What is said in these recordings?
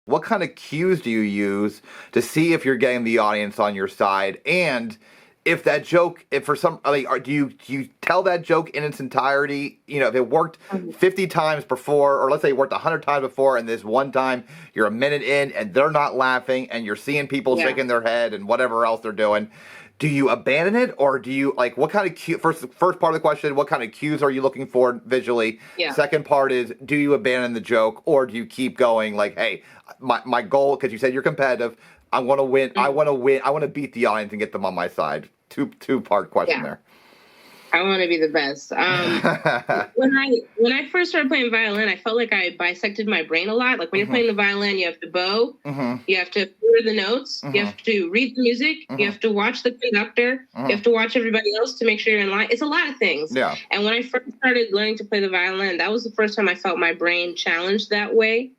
what kind of cues do you use to see if you're getting the audience on your side? And if that joke, if for some, do you tell that joke in its entirety? You know, if it worked 50 times before, or let's say it worked 100 times before, and this one time you're a minute in and they're not laughing, and you're seeing people shaking their head and whatever else they're doing, do you abandon it, or do you what kind of cue? First part of the question: what kind of cues are you looking for visually? Yeah. Second part is: do you abandon the joke, or do you keep going? Like, hey, my goal, because you said you're competitive. I want to win. I want to win. I want to beat the audience and get them on my side. Two-part question there. I want to be the best. When I first started playing violin, I felt like I bisected my brain a lot. Like when you're playing the violin, you have to bow, you have to hear the notes, you have to read the music, you have to watch the conductor, you have to watch everybody else to make sure you're in line. It's a lot of things. Yeah. And when I first started learning to play the violin, that was the first time I felt my brain challenged that way,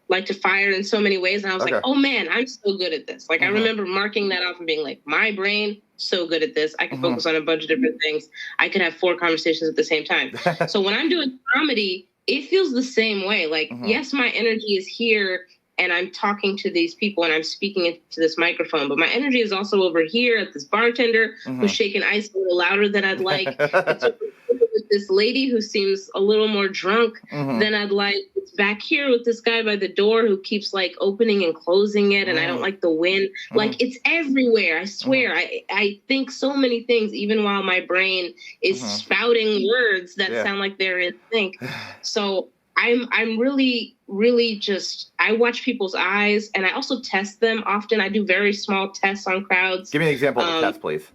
like to fire in so many ways. And I was like, oh man, I'm so good at this. Like I remember marking that off and being like, my brain, so good at this. I can focus on a bunch of different things. I could have 4 conversations at the same time. So when I'm doing comedy, it feels the same way. Like, yes, my energy is here and I'm talking to these people and I'm speaking into this microphone, but my energy is also over here at this bartender who's shaking ice a little louder than I'd like. It's over here with this lady who seems a little more drunk than I'd like. It's back here with this guy by the door who keeps like opening and closing it, and I don't like the wind. Like it's everywhere. I swear. I think so many things, even while my brain is spouting words that sound like they're in sync. So I'm really, really just, I watch people's eyes and I also test them often. I do very small tests on crowds. Give me an example of a test, please.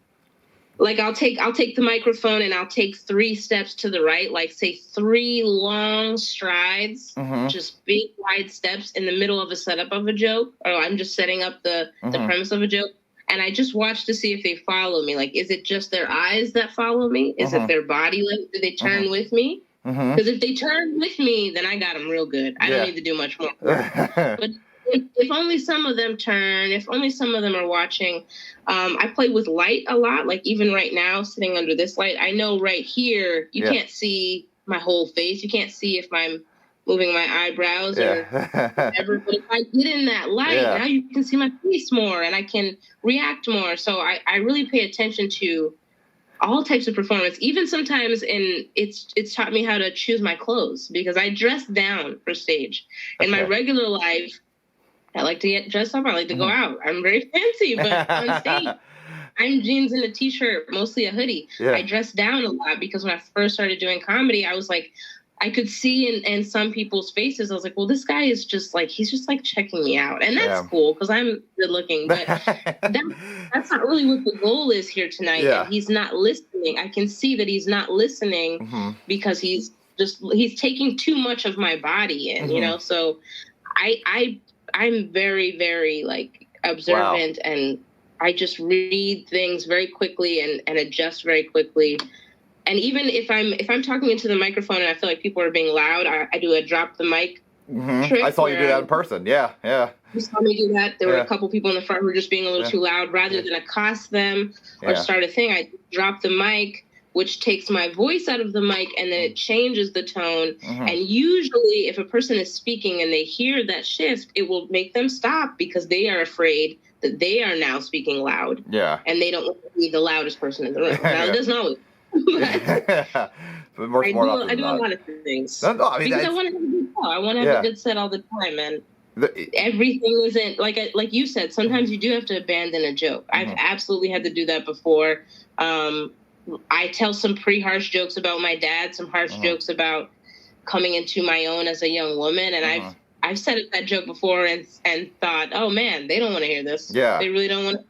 Like I'll take the microphone and I'll take 3 steps to the right, like say 3 long strides, just big wide steps in the middle of a setup of a joke, or I'm just setting up the premise of a joke. And I just watch to see if they follow me. Like, is it just their eyes that follow me? Is it their body? Do they turn with me? Because if they turn with me, then I got them real good. I don't need to do much more. But if only some of them turn, if only some of them are watching. I play with light a lot. Like even right now, sitting under this light, I know right here, you can't see my whole face. You can't see if I'm moving my eyebrows or whatever. But if I get in that light, now you can see my face more and I can react more. So I really pay attention to all types of performance, even sometimes it's taught me how to choose my clothes because I dress down for stage. In my regular life, I like to get dressed up. I like to go out. I'm very fancy, but on stage, I'm jeans and a t-shirt, mostly a hoodie. I dress down a lot because when I first started doing comedy, I was like, I could see in some people's faces, I was like, well, this guy is just like, he's just like checking me out. And that's cool because I'm good looking, but that's not really what the goal is here tonight. And he's not listening. I can see that he's not listening because he's taking too much of my body in, you know? So I'm very, very like observant and I just read things very quickly and adjust very quickly. And even if I'm talking into the microphone and I feel like people are being loud, I do a drop the mic trick. I saw you do that in person. Yeah. You saw me do that. There were a couple people in the front who were just being a little too loud. Rather than accost them or start a thing, I drop the mic, which takes my voice out of the mic and then it changes the tone. And usually if a person is speaking and they hear that shift, it will make them stop because they are afraid that they are now speaking loud. Yeah. And they don't want to be the loudest person in the room. Now, it doesn't always. But I do a lot of things. No, I mean, because I want to have a good show. I want to have a good set all the time. And everything isn't, like you said, sometimes you do have to abandon a joke. I've absolutely had to do that before. I tell some pretty harsh jokes about my dad, some harsh jokes about coming into my own as a young woman. And I've said that joke before and thought, oh man, they don't want to hear this. Yeah. They really don't want to.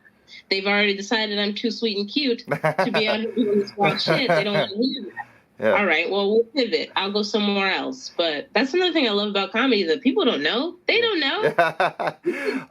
They've already decided I'm too sweet and cute to be out here doing this wild shit. They don't want to hear that. Yeah. All right, well, we'll pivot. I'll go somewhere else. But that's another thing I love about comedy that people don't know. They don't know.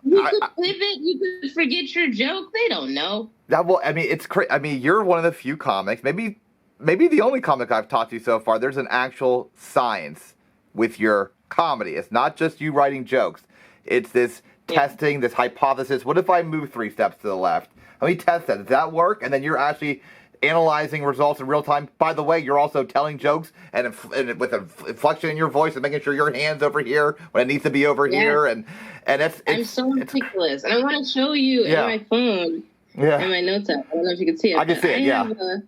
You could pivot. You could forget your joke. They don't know. Well, I mean, it's crazy. I mean, you're one of the few comics, maybe the only comic I've talked to so far. There's an actual science with your comedy. It's not just you writing jokes. It's this testing, this hypothesis. What if I move 3 steps to the left? Let me test that. Does that work? And then you're actually analyzing results in real time. By the way, you're also telling jokes and with an inflection in your voice and making sure your hand's over here when it needs to be over here. And I'm so meticulous. And I want to show you in my phone and my notes app. I don't know if you can see it. I can see it,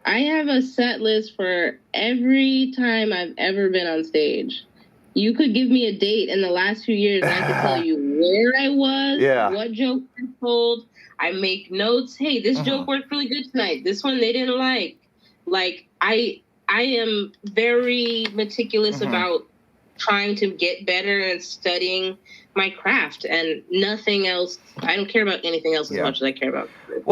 I have a set list for every time I've ever been on stage. You could give me a date in the last few years and I could tell you where I was, what joke I told. I make notes. Hey, this joke worked really good tonight. This one they didn't like. Like, I am very meticulous about trying to get better and studying my craft, and nothing else. I don't care about anything else as much as I care about it.